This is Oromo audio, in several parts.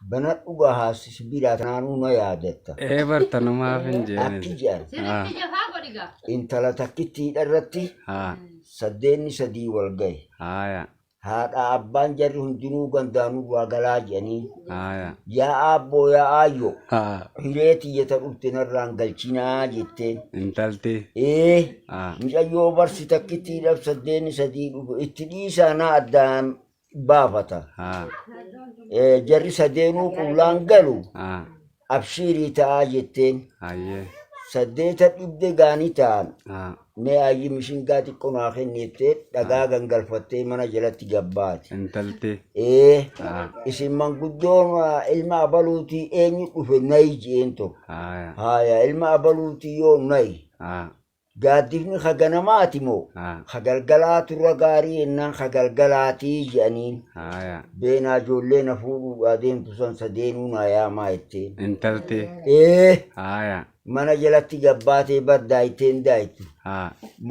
Banat dhugaa haasisi biraa naannoo na yaadatta. Bartanumaa fi hin Akki jedhan Sirriitti jafaa godhiga. intala takkittiidha irratti saddeenni sadii wal gahe. Haadha abbaan jarri hundinuu gandaanuu waa galaa jedhanii yaa abboo yaa aayyo hiree tiyyata dhufte narraan galchinaa jetteen. intalti Mucayyoo barsi takkittiidhaaf saddeenni sadii dhufe itti dhiisaanaa addaan baafata. Jarri sadeenuu qullaan galu abshiirii ta'aa jetteen. Saddeeta dhibde gaanii ta'an mee ayyi mishingaa xiqqoo naa kenneettee dhagaa gangalfattee mana jalatti gabbaati. intalti Isin manguddoon ilma abaluutii eenyu dhufe nayi jeen tokko. Haaya ilma abaluutii yoo nayi gaaddifni haganamaati moo hagalgalaa turra gaarii ennaan hagalgalaatii jedhaniin beenaa ijoollee na fuudhuudhaa deemtu san sadeenuu naa yaamaa jetteen. intalti Mana jalatti gabbaatee baddaayteen daayitu.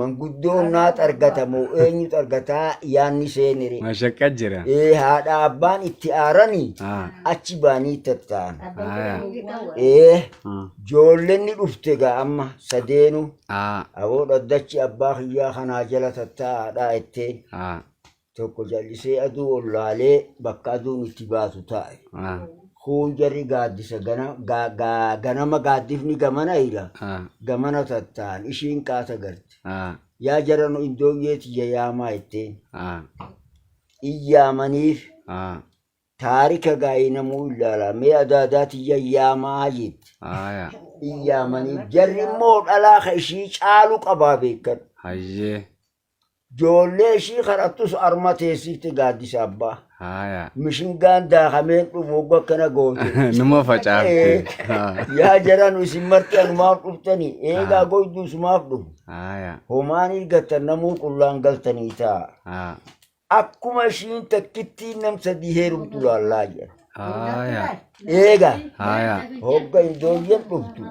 Manguddoon naat argatamoo eenyutu argataa yaanni seenire. mashaqqa jira Haadha abbaan itti aaranii achi baanii tatta'an. Joollenni dhufte gaa amma sadeenu aboo dhaddachi abbaa kiyyaa kanaa jala tatta'aadhaa jetteen. Tokko jallisee aduu ollaalee bakka aduun itti baatu taa'e. Kun jarri gaaddisa ganama gaaddifni gamana ira gamana tatta'an ishiin kaasa garte. Yaa jarano indooyyeeti yaamaa jetteen. Iyyaamaniif taarika gaa'ii namuu ilaala mee adaadaati yaamaa jette. Iyyaamaniif jarri immoo dhalaa ka ishii caalu qabaa beekan. Joollee ishii kadhattus arma teessifte gaaddisa abbaa. Mishingaan daakameen dhufu ogga akkana goote. numa facaafte Yaa jaran isin marti anumaaf dhuftanii eegaa goyduu sumaaf dhufu. Homaan irgattan namuu qullaan galtanii ta'a. Akkuma ishiin takkittiin nam sadii heerumtu laallaa jira. Eegaa hogga indooyyen dhuftu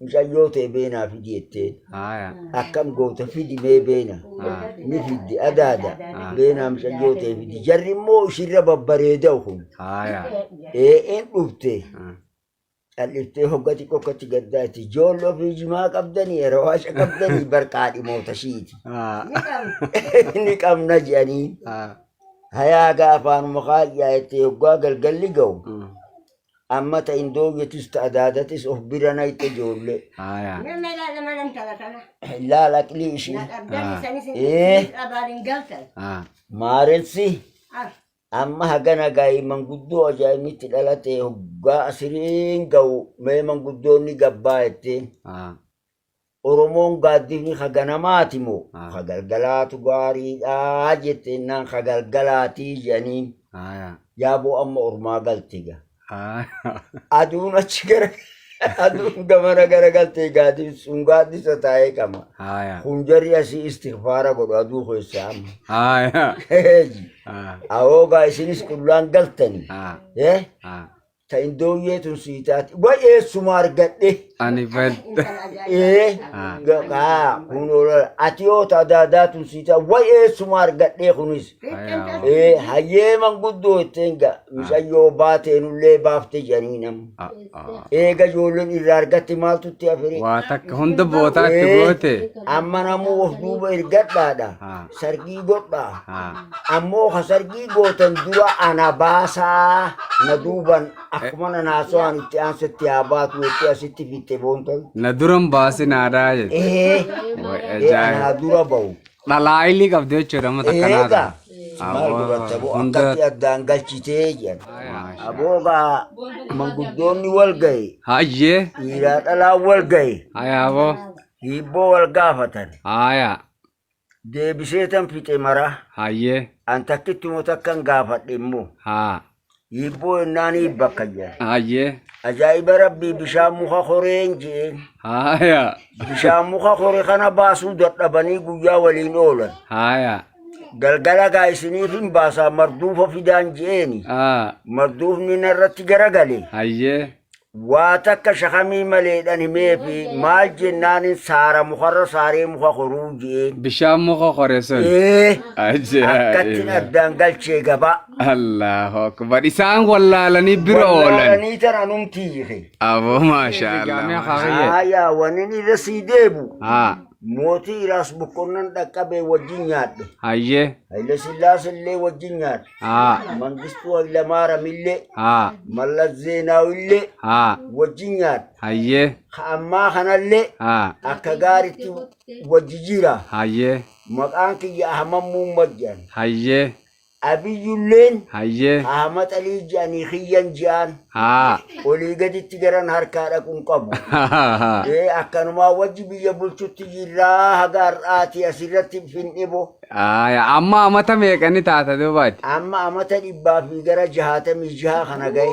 mucayyoo ta'e beenaa fidi jetteen. Akkam goota fidi mee beena ni fiddi adaada beenaa mucayyoo ta'e fidi jarri immoo ishirra babbareeda kun. Een dhufte calliftee hogga xiqqokkatti gaddaatti ijoolloo fi jimaa qabdanii rawaasha qabdanii barqaadhi moota shiiti. Ni qabna jedhanii. Hayaagaa afaanuma kaayyaa jettee hoggaa galgalli ga'u. Amma ta indooyyetis ta adaadatis of bira na itti ijoollee. Laala aqlii ishii. Maarensi amma hagana gaa'ii manguddoo ajaa'ibnitti dhalatee hoggaa asiriin ga'u mee manguddoonni gabbaa jetteen. Oromoon gaaddifni haganamaati moo hagalgalaatu gaariidhaa jettennaan hagalgalaatii jedhaniin. Yaaboo amma ormaa galtiga. Aduun achi gara aduun gamana gara galtee gaaddif sun gaaddisa taa'ee qaba. Kun jarri asii istighfaara godhu aduu keessa amma. Awoogaa isinis qullaan galtanii. Ta indooyyeetun sii taate wayeessuma argadhe. ani bad Kun ati yoo ta adaadaatun sii taate wayeessuma argadhe kunis. Hayyee manguddoo jetteen ga mucayyoo baateenullee baafte jedhanii nama. Eega ijoolleen irraa argatte maaltutti hafire. waa takka hunda bootaatti goote Amma namuu of duuba ergadhaadha. Sargii godhaa. Ammoo ka sargii gootan dura ana baasaa na duuban akkuma na naasoo itti aansatti haa baatu jettee asitti fitte boontan. na duran baasin aadaa jedhe Ana dura bahu. dhalaayilii qabdi jechuudha amma takkanaadha. Maal dubbatta boo akkatti addaan galchitee jedha. Aboogaa manguddoonni wal gahe. hayyee Dhiiraa dhalaa wal gahe. hayaaboo Hiibboo wal gaafatan. haya Deebisee tan fixe mara. hayyee An takkittuma takkan gaafadhe immoo. haa Hiibboo ennaan hiibbakka jedha. hayyee Ajaa'iba rabbii bishaan muka horeen jeen. haya Bishaan muka hore kana baasuu dadhabanii guyyaa waliin oolan. haya Galgala gaa isiniif hin baasaa marduufa fidaan jeeni. Marduufni narratti garagale. hayyee واتك شخمي مليدان ميفي مال جنان سارة مخرة ساري مخا خروجي Bishaan muka qoreessun. إيه Ajaa'iba. أكتنا الدنقل شي قبا Allahu akbar. Isaan wallaalanii bira والله oolan. نيتر أنم تيخي Aboo maasha Allah. آيا ونني رسيديبو Haa. موتي راس بكونن دكابي وجينيات Hayyee. هيلا سلاس اللي وجينيات Haa. منغستو هيلا مارا ملي Haa. ملا زيناو اللي Haa. وجينيات Hayyee. خاما خنا اللي Haa. أكغارتي وجيجيرا Hayyee. مقانك يا أحمد مجان Hayyee. أبي يلين Hayyee. أحمد علي جاني خيان جان Haa. ولي قد تجران هركاركم قبو Haa. إيه أكنما وجبي يبلشو تجرا هجار آتي أسيرتي فين إبو Amma amata meeqani taata duubaati? أما أمتا إبا في جرا جهاتا مجها خنا جاي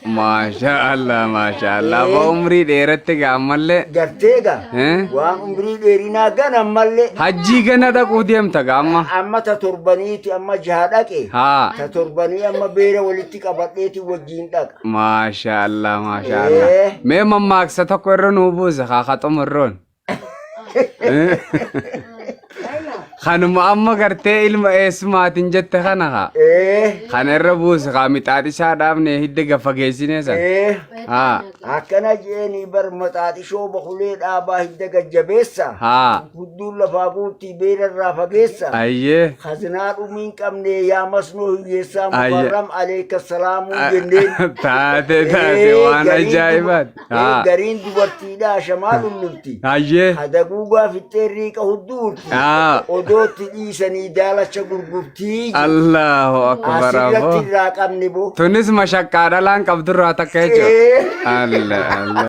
Maasha Allah, maasha Allah. Aboo umrii dheeratti gaammallee. جرتيجا Eh? وان عمري ديرينا جانا مالي Hajjii gana dhaquu deemta gaamma. أما تتربنيتي أما جهادك إيه Haa. تتربني أما بيرا ولتك أبطيتي وجين لك Maasha Allah, maasha Allah. Eh. Mee mammaaksa tokko irra nuu buusa haa xumurroon. Kanuma amma gartee ilma eessumaatiin jette kana haa. إيه Kana irra buusa haa mixaaxi isaa dhaabnee hidda gaffa geessinee san. إيه Haa. akkana jeeni bar maxaaxishoo bakulee dhaabaa hidda gajjabeessa Haa. hudduu lafaa guutii beerarraa fageessa Ayyee. khazinaa dhumiin qabne yaa masnoo hiyyeessaa Ayye. mukarram aleeka salaamuu jenneen Taate taate waan ajaa'ibaati. Haa. gariin dubartiidhaa shamaa dhullufti Ayyee. hadaguugaa fixxee riiqa hudduurti Haa. odootti dhiisanii daalacha gurgurtii Allahu akbar asirratti aboo. irraa qabne boo Tunis mashaqqaa dhalaan qabdurraa takka jechuudha. Eh. Allah Allah.